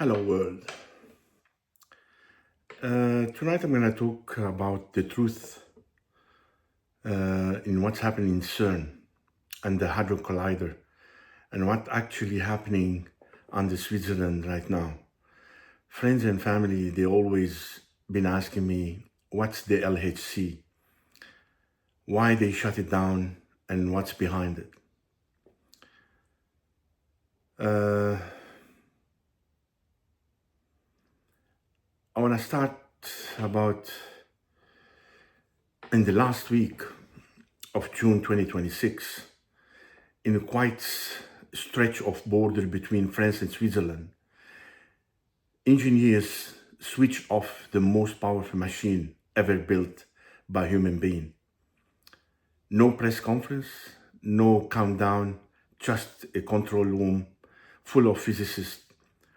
Hello world. Tonight I'm going to talk about the truth in what's happening in CERN and the Hadron Collider and what actually happening under Switzerland right now. Friends and family, they always been asking me, what's the LHC? Why they shut it down and what's behind it? Uh, I want to start about in the last week of June 2026, in a quite stretch of border between France and Switzerland, engineers switch off the most powerful machine ever built by human being. No press conference, no countdown, just a control room full of physicists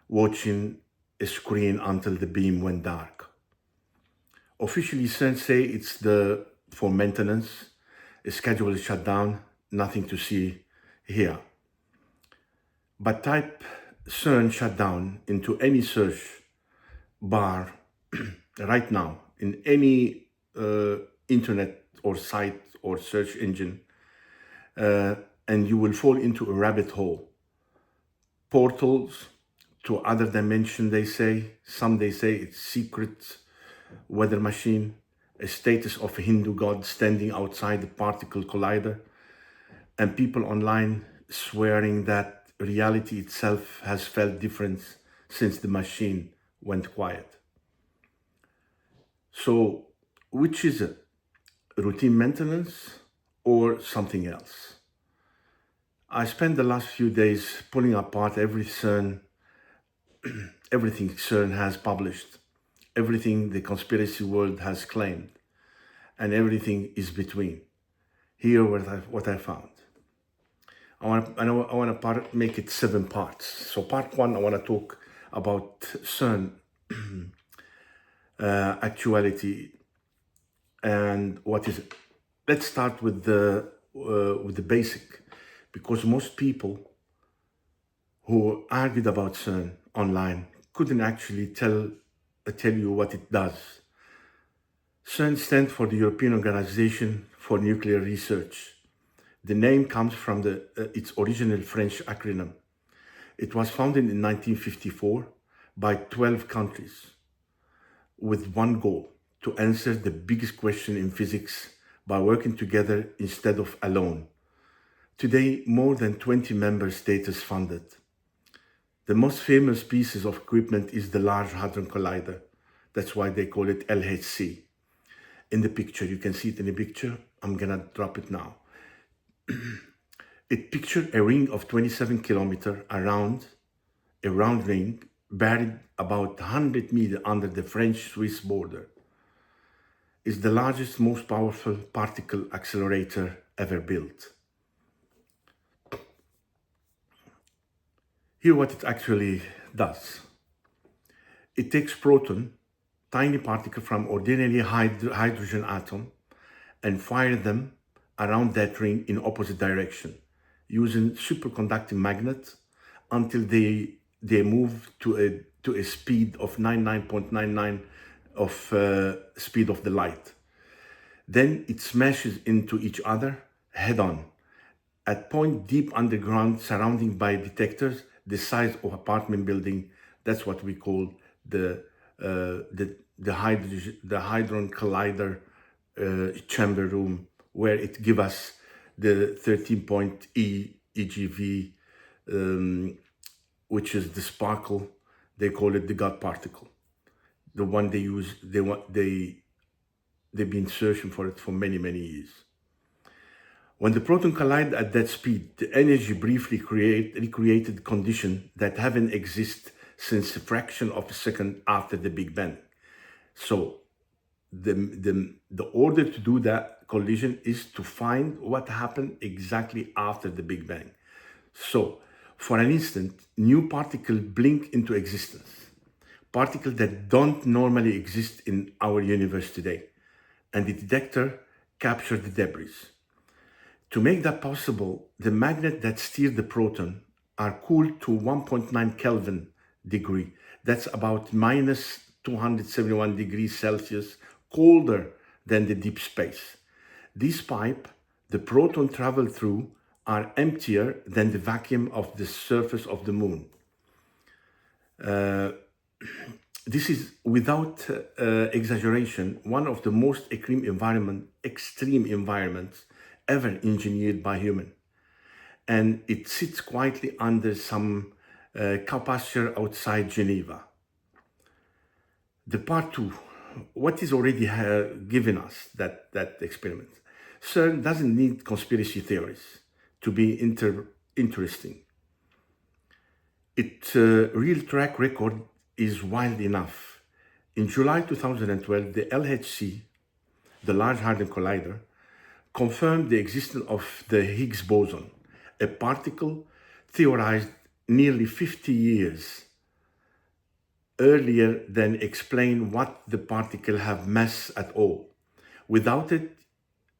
watching a screen until the beam went dark. Officially, CERN say it's for maintenance, a scheduled shutdown, nothing to see here. But type CERN shutdown into any search bar right now in any internet or site or search engine, and you will fall into a rabbit hole. Portals to other dimension, they say. Some they say it's secret weather machine, a status of a Hindu god standing outside the particle collider, and people online swearing that reality itself has felt different since the machine went quiet. So, which is it? Routine maintenance or something else? I spent the last few days pulling apart everything CERN has published, everything the conspiracy world has claimed, and everything is between. Here what I found. I want to make it 7 parts. So part 1, I want to talk about CERN actuality and what is it. Let's start with the basic, because most people who argued about CERN online couldn't actually tell you what it does. CERN stands for the European Organization for Nuclear Research. The name comes from its original French acronym. It was founded in 1954 by 12 countries with one goal: to answer the biggest question in physics by working together instead of alone. Today, more than 20 member states is funded. The most famous pieces of equipment is the Large Hadron Collider. That's why they call it LHC. In the picture, you can see it in the picture. I'm gonna drop it now. It pictured a ring of 27 kilometers around, a round ring buried about 100 meters under the French-Swiss border. It's the largest, most powerful particle accelerator ever built. Here what it actually does. It takes proton, tiny particle from ordinary hydrogen atom, and fire them around that ring in opposite direction using superconducting magnets until they move to a speed of 99.99 of speed of the light. Then it smashes into each other head on at point deep underground, surrounded by detectors the size of apartment building. That's what we call the Hadron Collider chamber room, where it gives us the 13 EGV, which is the sparkle. They call it the God particle. The one they use, they've been searching for it for many, many years. When the proton collide at that speed, the energy briefly recreated conditions that haven't existed since a fraction of a second after the Big Bang. So the order to do that collision is to find what happened exactly after the Big Bang. So for an instant, new particles blink into existence, particles that don't normally exist in our universe today, and the detector captures the debris. To make that possible, the magnet that steer the proton are cooled to 1.9 Kelvin degree. That's about minus 271 degrees Celsius colder than the deep space. This pipe the proton travel through are emptier than the vacuum of the surface of the moon. This is, without exaggeration, one of the most extreme environments ever engineered by human. And it sits quietly under some cow pasture outside Geneva. The part two, what is already given us that experiment? CERN doesn't need conspiracy theories to be interesting. Its real track record is wild enough. In July 2012, the LHC, the Large Hadron Collider, confirmed the existence of the Higgs boson, a particle theorized nearly 50 years earlier than explain what the particle have mass at all. Without it,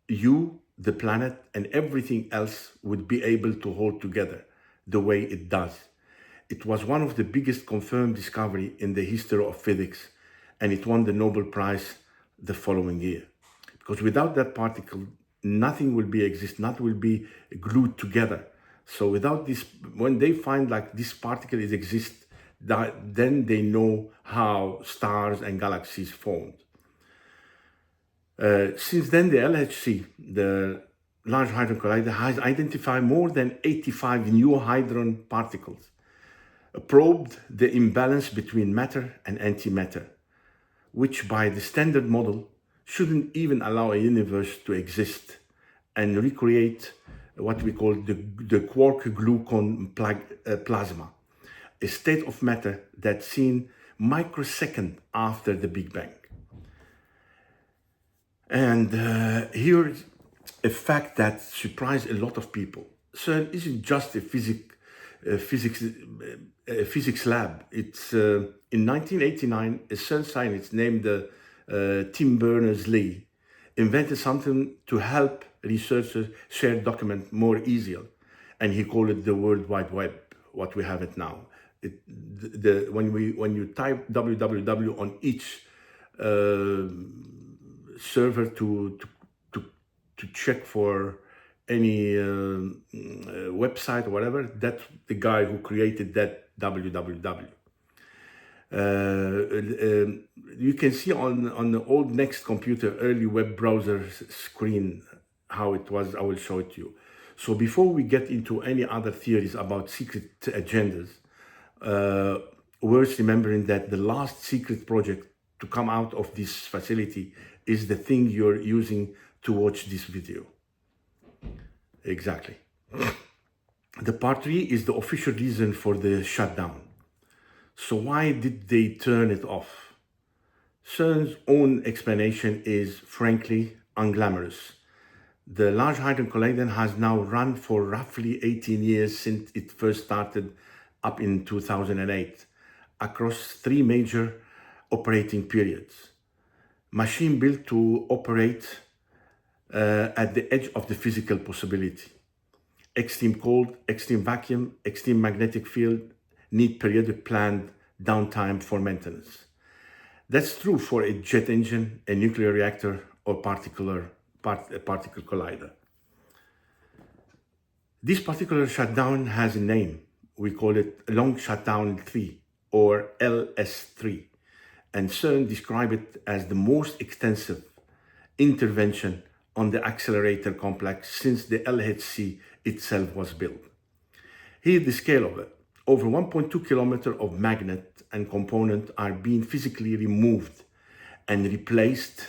you, the planet, and everything else would be able to hold together the way it does. It was one of the biggest confirmed discovery in the history of physics, and it won the Nobel Prize the following year. Because without that particle, nothing will exist, nothing will be glued together. So without this, when they find like this particle exists, then they know how stars and galaxies formed. Since then, the LHC, the Large Hadron Collider, has identified more than 85 new hadron particles, probed the imbalance between matter and antimatter, which by the standard model shouldn't even allow a universe to exist, and recreate what we call the quark-gluon plasma, a state of matter that's seen microsecond after the Big Bang. And here's a fact that surprised a lot of people. CERN isn't just a physics lab. It's in 1989, a CERN scientist named Tim Berners-Lee invented something to help researchers share documents more easily, and he called it the World Wide Web, what we have it now. When you type www on each server to check for any website or whatever, that's the guy who created that www. You can see on the old Next computer, early web browser screen, how it was. I will show it to you. So before we get into any other theories about secret agendas, worth remembering that the last secret project to come out of this facility is the thing you're using to watch this video. Exactly. The part 3 is the official reason for the shutdown. So why did they turn it off? CERN's own explanation is frankly unglamorous. The Large Hadron Collider has now run for roughly 18 years since it first started up in 2008, across 3 major operating periods. Machine built to operate at the edge of the physical possibility. Extreme cold, extreme vacuum, extreme magnetic field need periodic planned downtime for maintenance. That's true for a jet engine, a nuclear reactor, or particle collider. This particular shutdown has a name. We call it Long Shutdown 3, or LS3. And CERN described it as the most extensive intervention on the accelerator complex since the LHC itself was built. Here's the scale of it. Over 1.2 kilometers of magnet and component are being physically removed and replaced.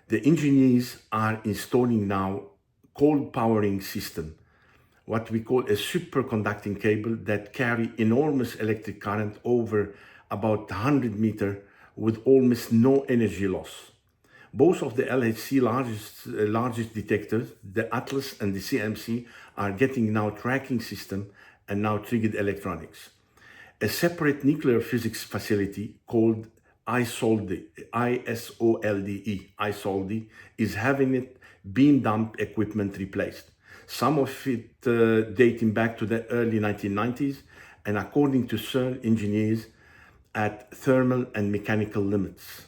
The engineers are installing now cold powering system, what we call a superconducting cable that carry enormous electric current over about 100 meters with almost no energy loss. Both of the LHC largest detectors, the Atlas and the CMC, are getting now tracking system and now triggered electronics. A separate nuclear physics facility called ISOLDE, is having it beam dump equipment replaced. Some of it dating back to the early 1990s, and according to CERN engineers, at thermal and mechanical limits.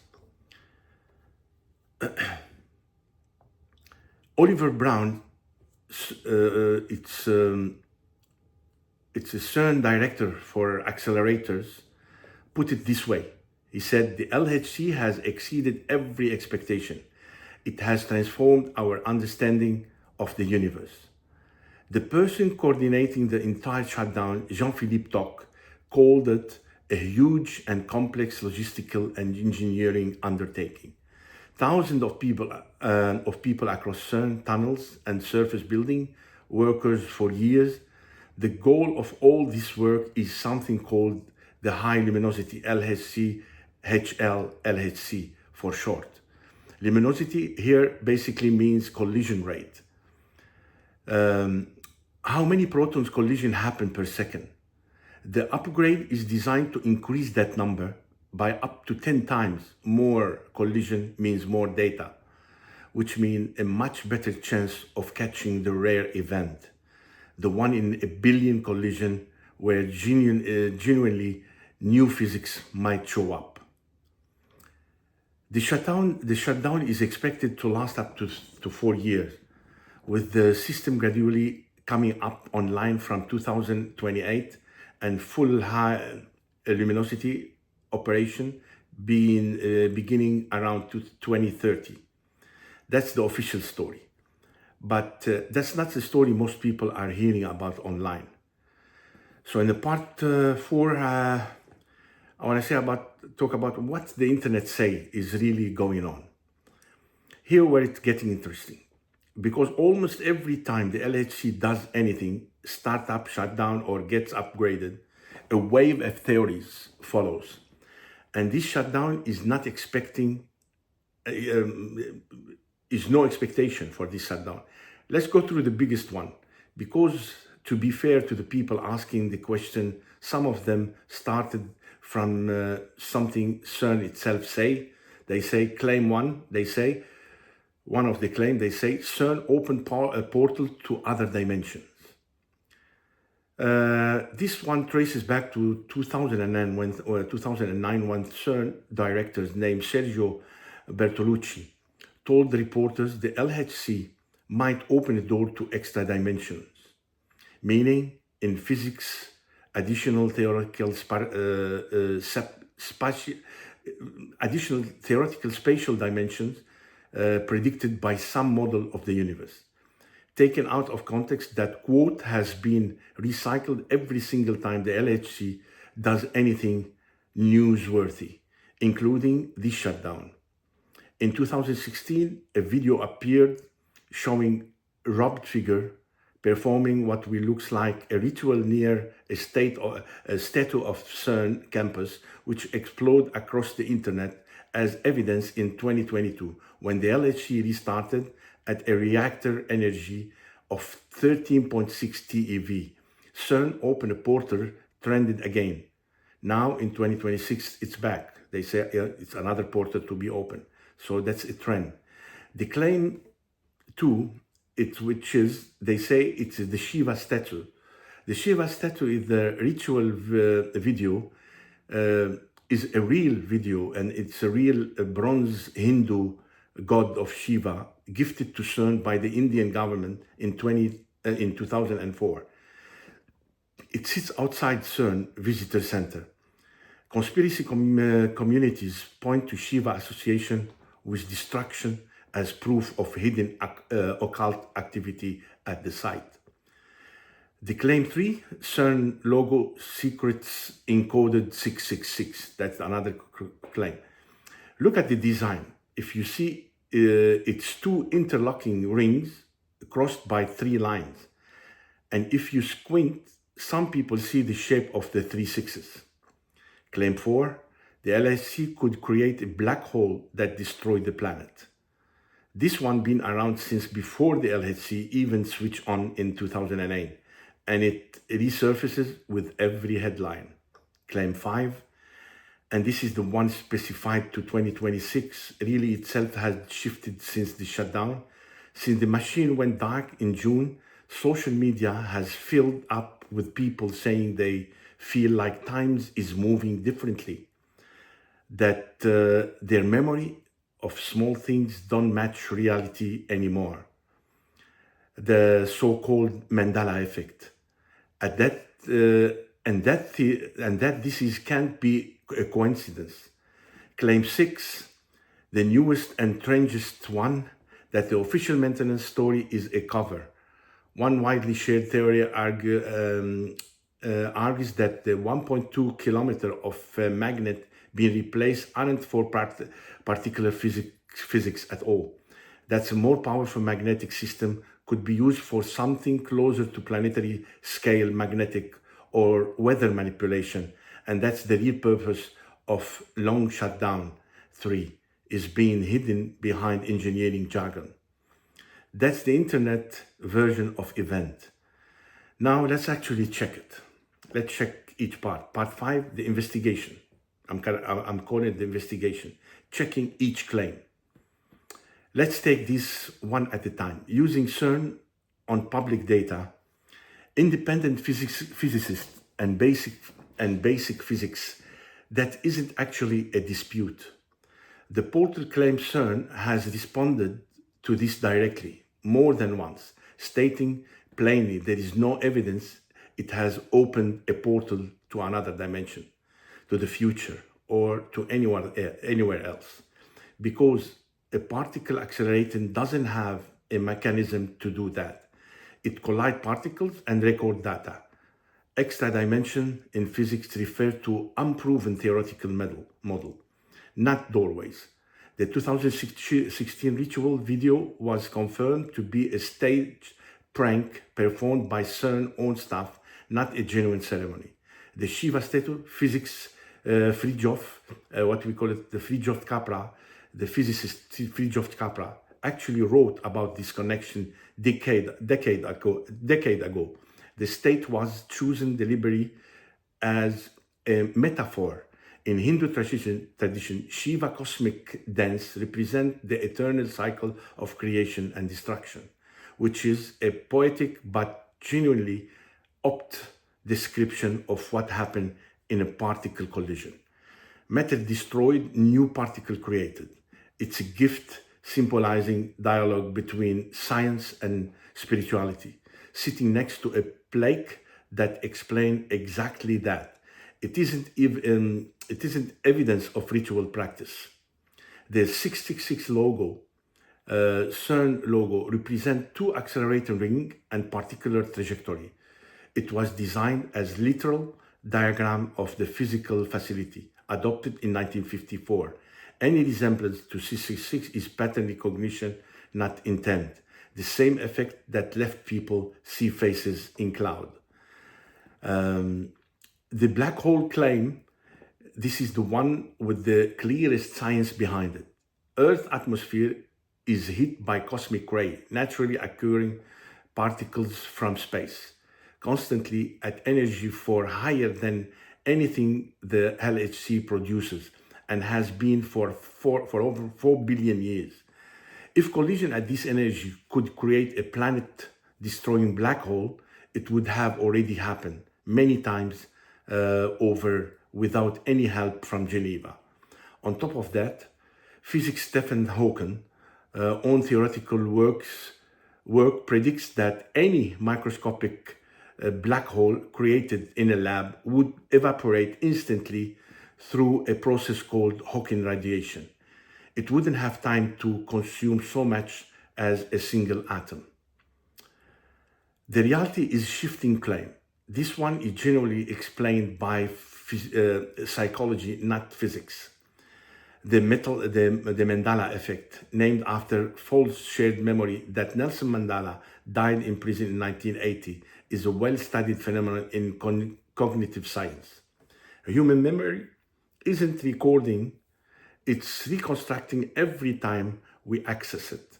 Oliver Brown, it's a CERN director for accelerators, put it this way. He said, the LHC has exceeded every expectation. It has transformed our understanding of the universe. The person coordinating the entire shutdown, Jean-Philippe Toc, called it a huge and complex logistical and engineering undertaking. Thousands of people across CERN tunnels and surface building workers for years. The goal of all this work is something called the High-Luminosity LHC, LHC for short. Luminosity here basically means collision rate. How many protons collision happen per second? The upgrade is designed to increase that number by up to 10 times. More collision means more data, which means a much better chance of catching the rare event, the one in a billion collision where genuinely new physics might show up. The shutdown is expected to last up to 4 years, with the system gradually coming up online from 2028 and full high luminosity operation beginning around 2030. That's the official story. But that's not the story most people are hearing about online. So in the part 4, I want to talk about what the internet say is really going on. Here where it's getting interesting, because almost every time the LHC does anything, startup, shutdown, or gets upgraded, a wave of theories follows. And this shutdown is not expecting, is no expectation for this shutdown. Let's go through the biggest one, because to be fair to the people asking the question, some of them started from something CERN itself say. They say claim one, they say, one of the claim, they say CERN opened a portal to other dimensions. This one traces back to 2009 when CERN directors named Sergio Bertolucci told the reporters the LHC might open a door to extra dimensions, meaning in physics, additional theoretical spatial dimensions predicted by some model of the universe. Taken out of context, that quote has been recycled every single time the LHC does anything newsworthy, including this shutdown. In 2016, a video appeared showing a robed figure performing what looks like a ritual near a statue of CERN campus, which exploded across the internet as evidence in 2022, when the LHC restarted at a reactor energy of 13.6 TeV. CERN opened a portal, trended again. Now in 2026, it's back. They say it's another portal to be opened. So that's a trend. The claim two, which is, they say it's the Shiva statue. The Shiva statue is the ritual video, is a real video, and it's a real bronze Hindu god of Shiva, gifted to CERN by the Indian government in 2004. It sits outside CERN Visitor Center. Conspiracy communities point to Shiva association with destruction as proof of hidden occult activity at the site. The claim 3, CERN logo secrets encoded 666. That's another claim. Look at the design. If you see, it's 2 interlocking rings crossed by 3 lines. And if you squint, some people see the shape of the 3 sixes. Claim 4, the LHC could create a black hole that destroyed the planet. This one been around since before the LHC even switched on in 2008, and it resurfaces with every headline. Claim 5, and this is the one specified to 2026, really itself has shifted since the shutdown. Since the machine went dark in June, social media has filled up with people saying they feel like times is moving differently. that their memory of small things don't match reality anymore. The so-called Mandela effect. At that and that this is can't be a coincidence. Claim 6, the newest and strangest one, that the official maintenance story is a cover. One widely shared theory argues that the 1.2 kilometer of magnet being replaced aren't for particular physics at all. That's a more powerful magnetic system could be used for something closer to planetary scale magnetic or weather manipulation. And that's the real purpose of Long Shutdown 3, is being hidden behind engineering jargon. That's the internet version of event. Now let's actually check it. Let's check each part. Part 5, the investigation. I'm calling it the investigation, checking each claim. Let's take this one at a time. Using CERN on public data, independent physicists and basic physics, that isn't actually a dispute. The portal claims CERN has responded to this directly, more than once, stating plainly there is no evidence it has opened a portal to another dimension, to the future, or to anywhere else, because a particle accelerator doesn't have a mechanism to do that. It collides particles and record data. Extra dimension in physics refer to unproven theoretical model, not doorways. The 2016 ritual video was confirmed to be a staged prank performed by CERN own staff, not a genuine ceremony. The Shiva statue, physics Fritjof, what we call it, the Fritjof Capra, the physicist Fritjof Capra, actually wrote about this connection decade ago. The state was chosen deliberately as a metaphor. In Hindu tradition, Shiva cosmic dance represent the eternal cycle of creation and destruction, which is a poetic but genuinely apt description of what happened in a particle collision. Matter destroyed, new particle created. It's a gift symbolizing dialogue between science and spirituality, sitting next to a plaque that explains exactly that. It isn't evidence of ritual practice. The 666 logo, CERN logo, represent two accelerator ring and particular trajectory. It was designed as literal diagram of the physical facility, adopted in 1954. Any resemblance to 666 is pattern recognition, not intent. The same effect that left people see faces in cloud. The black hole claim, this is the one with the clearest science behind it. Earth's atmosphere is hit by cosmic ray, naturally occurring particles from space, constantly at energy for higher than anything the LHC produces, and has been for over 4 billion years. If collision at this energy could create a planet-destroying black hole, it would have already happened many times over without any help from Geneva. On top of that, physics Stephen Hawking own theoretical work predicts that any microscopic black hole created in a lab would evaporate instantly through a process called Hawking radiation. It wouldn't have time to consume so much as a single atom. The reality is shifting claim. This one is generally explained by psychology, not physics. The Mandela effect, named after false shared memory that Nelson Mandela died in prison in 1980, is a well-studied phenomenon in cognitive science. Human memory isn't recording, it's reconstructing every time we access it.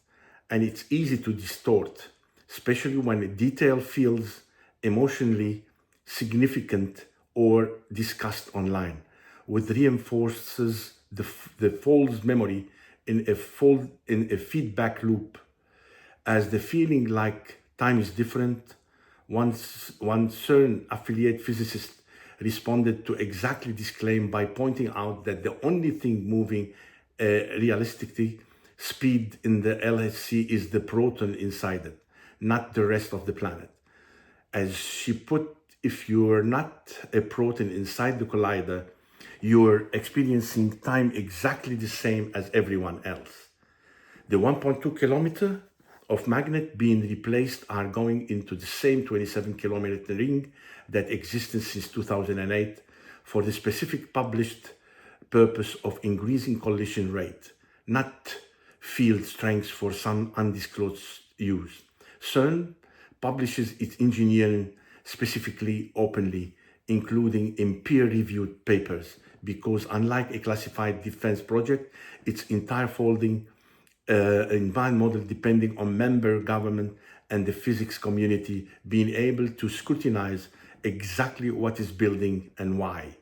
And it's easy to distort, especially when a detail feels emotionally significant or discussed online, which reinforces the false memory in a feedback loop, as the feeling like time is different. One CERN affiliate physicist responded to exactly this claim by pointing out that the only thing moving realistically speed in the LHC is the proton inside it, not the rest of the planet. As she put, if you're not a proton inside the collider, you're experiencing time exactly the same as everyone else. The 1.2 kilometer of magnet being replaced are going into the same 27 kilometer ring that existed since 2008 for the specific published purpose of increasing collision rate, not field strength for some undisclosed use. CERN publishes its engineering specifically openly, including in peer-reviewed papers, because unlike a classified defense project, its entire folding environment model depending on member government and the physics community being able to scrutinize exactly what is building and why.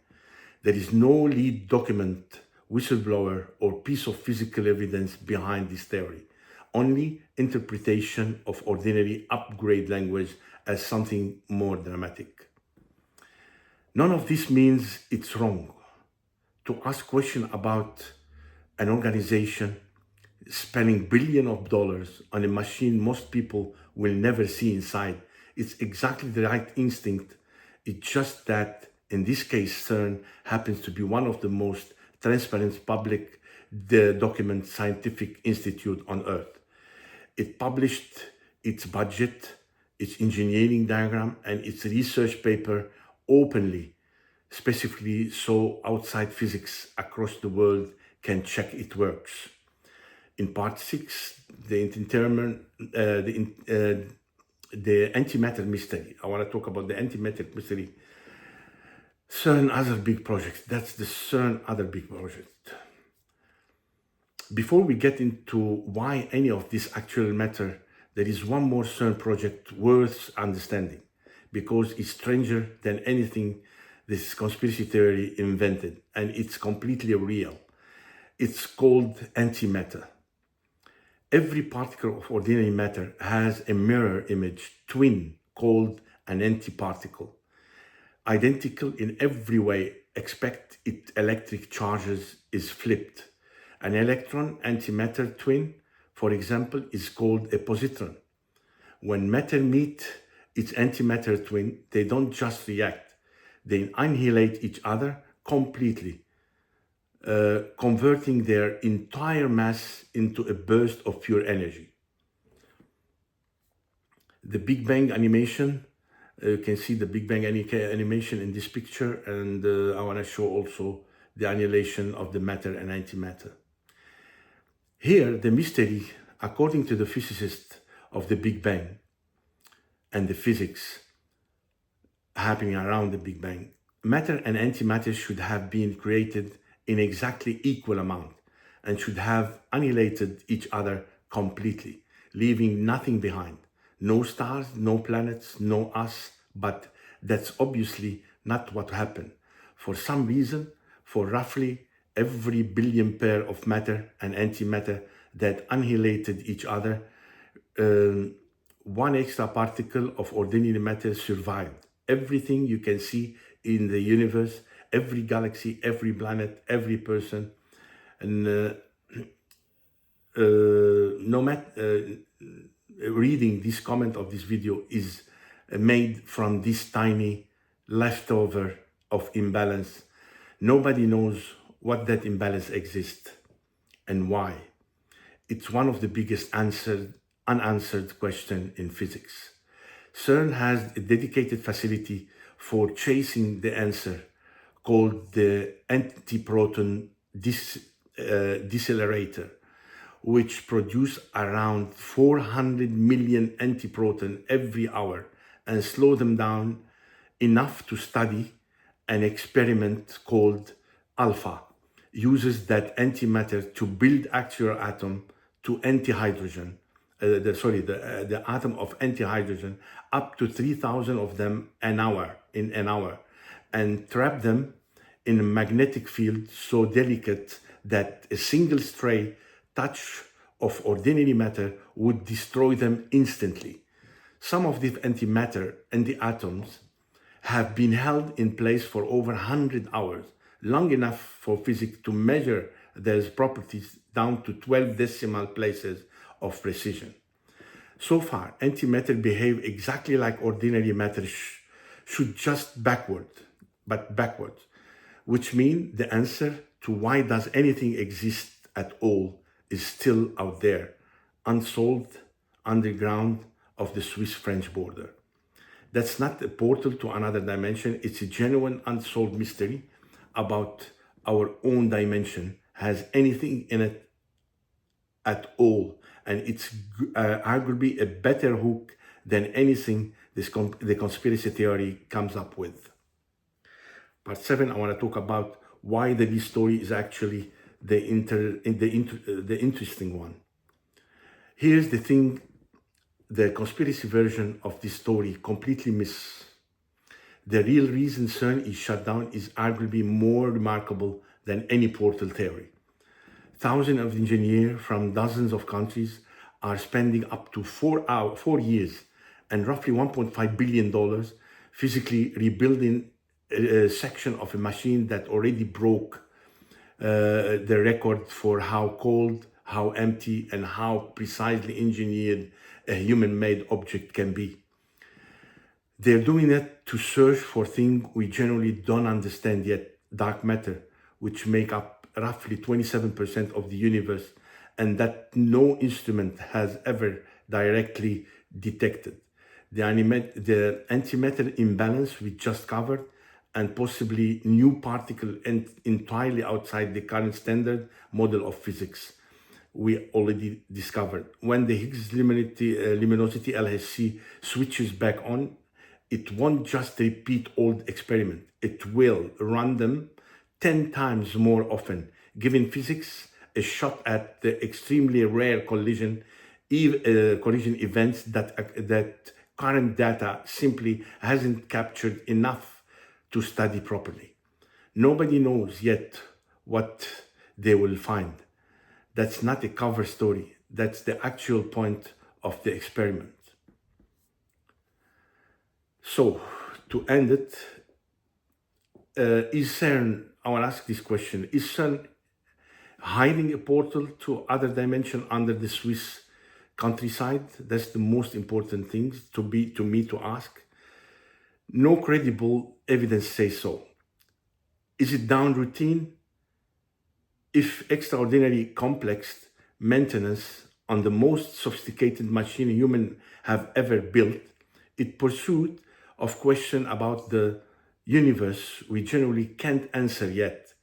There is no lead document, whistleblower, or piece of physical evidence behind this theory. Only interpretation of ordinary upgrade language as something more dramatic. None of this means it's wrong to ask questions about an organization spending billions of dollars on a machine most people will never see inside. It's exactly the right instinct. It's just that in this case, CERN happens to be one of the most transparent public document scientific institute on Earth. It published its budget, its engineering diagram, and its research paper openly, specifically so outside physics across the world can check it works. In part 6, the antimatter mystery. I want to talk about the antimatter mystery. CERN other big project. That's the CERN other big project. Before we get into why any of this actually matter, there is one more CERN project worth understanding, because it's stranger than anything this conspiracy theory invented, and it's completely real. It's called antimatter. Every particle of ordinary matter has a mirror image twin called an antiparticle. Identical in every way, except its electric charges is flipped. An electron antimatter twin, for example, is called a positron. When matter meet its antimatter twin, they don't just react, they annihilate each other completely, converting their entire mass into a burst of pure energy. The Big Bang animation, you can see the Big Bang animation in this picture, and I want to show also the annihilation of the matter and antimatter. Here, the mystery, according to the physicists of the Big Bang and the physics happening around the Big Bang, matter and antimatter should have been created in exactly equal amount and should have annihilated each other completely, leaving nothing behind. No stars, no planets, no us, but that's obviously not what happened. For some reason, for roughly every billion pair of matter and antimatter that annihilated each other, one extra particle of ordinary matter survived. Everything you can see in the universe, every galaxy, every planet, every person, and reading this comment of this video is made from this tiny leftover of imbalance. Nobody knows what that imbalance exists and why. It's one of the biggest unanswered questions in physics. CERN has a dedicated facility for chasing the answer called the antiproton decelerator, which produce around 400 million antiproton every hour and slow them down enough to study an experiment called alpha. Uses that antimatter to build actual atom to antihydrogen, the atom of antihydrogen, up to 3,000 of them in an hour, and trap them in a magnetic field so delicate that a single stray touch of ordinary matter would destroy them instantly. Some of the antimatter and the atoms have been held in place for over 100 hours, long enough for physics to measure their properties down to 12 decimal places of precision. So far, antimatter behave exactly like ordinary matter should, just backwards, which means the answer to why does anything exist at all is still out there, unsolved, underground of the Swiss-French border. That's not a portal to another dimension. It's a genuine unsolved mystery about our own dimension. Has anything in it at all, and it's arguably a better hook than anything the conspiracy theory comes up with. Part 7, I want to talk about why the lead story is actually the interesting one. Here's the thing the conspiracy version of this story completely miss. The real reason CERN is shut down is arguably more remarkable than any portal theory. Thousands of engineers from dozens of countries are spending up to 4 years and roughly $1.5 billion physically rebuilding a section of a machine that already broke the record for how cold, how empty, and how precisely engineered a human-made object can be. They're doing it to search for things we generally don't understand yet, dark matter, which make up roughly 27% of the universe, and that no instrument has ever directly detected. The antimatter imbalance we just covered, and possibly new particle entirely outside the current standard model of physics we already discovered. When the High-Luminosity LHC switches back on, it won't just repeat old experiment. It will run them 10 times more often, giving physics a shot at the extremely rare collision events that current data simply hasn't captured enough to study properly. Nobody knows yet what they will find. That's not a cover story. That's the actual point of the experiment. So, to end it, is CERN, I want to ask this question, is CERN hiding a portal to other dimension under the Swiss countryside? That's the most important thing to me to ask. No credible evidence says so. Is it down routine? If extraordinary complex maintenance on the most sophisticated machine humans have ever built, it pursuit of question about the universe we generally can't answer yet.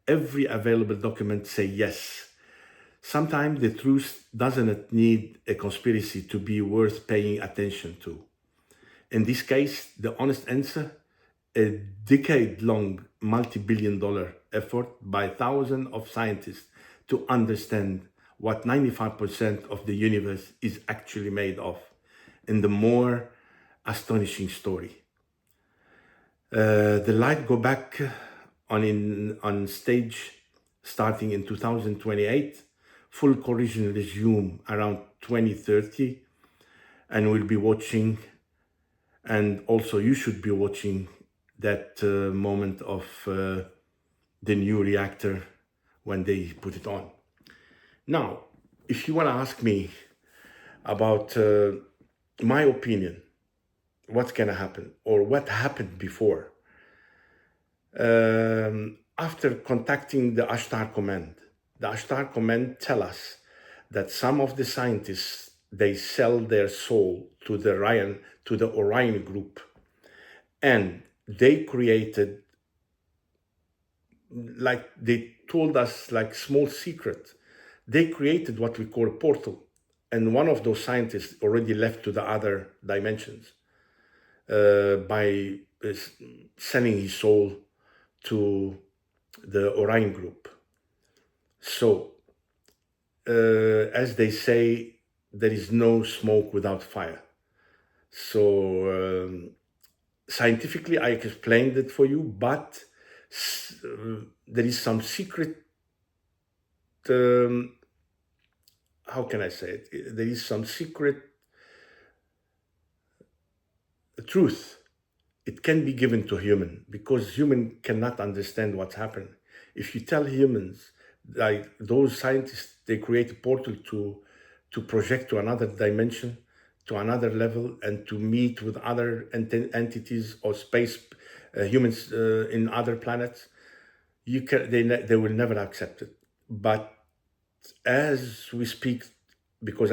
Every available document say yes. Sometimes the truth doesn't need a conspiracy to be worth paying attention to. In this case, the honest answer, a decade-long multi-billion-dollar effort by thousands of scientists to understand what 95% of the universe is actually made of, in the more astonishing story. The light go back on stage starting in 2028, full collision resume around 2030, and we'll be watching, and also you should be watching that moment of the new reactor when they put it on. Now, if you want to ask me about my opinion, what's going to happen or what happened before, after contacting the Ashtar Command tell us that some of the scientists, they sell their soul to the Orion group, and they created, like they told us, like small secret, they created what we call a portal, and one of those scientists already left to the other dimensions by selling his soul to the Orion group. So, as they say, there is no smoke without fire. So, scientifically, I explained it for you, but there is some secret, how can I say it? There is some secret truth it can be given to human, because human cannot understand what's happening. If you tell humans, like those scientists, they create a portal to project to another dimension, to another level, and to meet with other entities or space humans in other planets, they will never accept it. But as we speak, because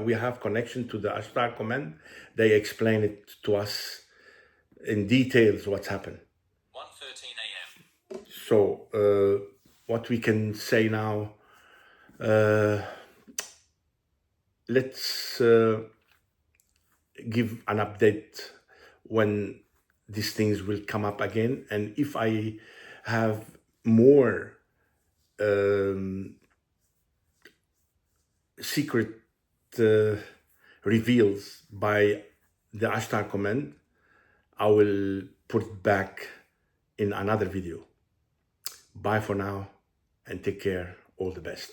we have connection to the Ashtar Command, they explain it to us in details what's happened. 1:13 a.m. So what we can say now, let's give an update when these things will come up again, and if I have more secret reveals by the Ashtar Command, I will put back in another video. Bye for now, and take care. All the best.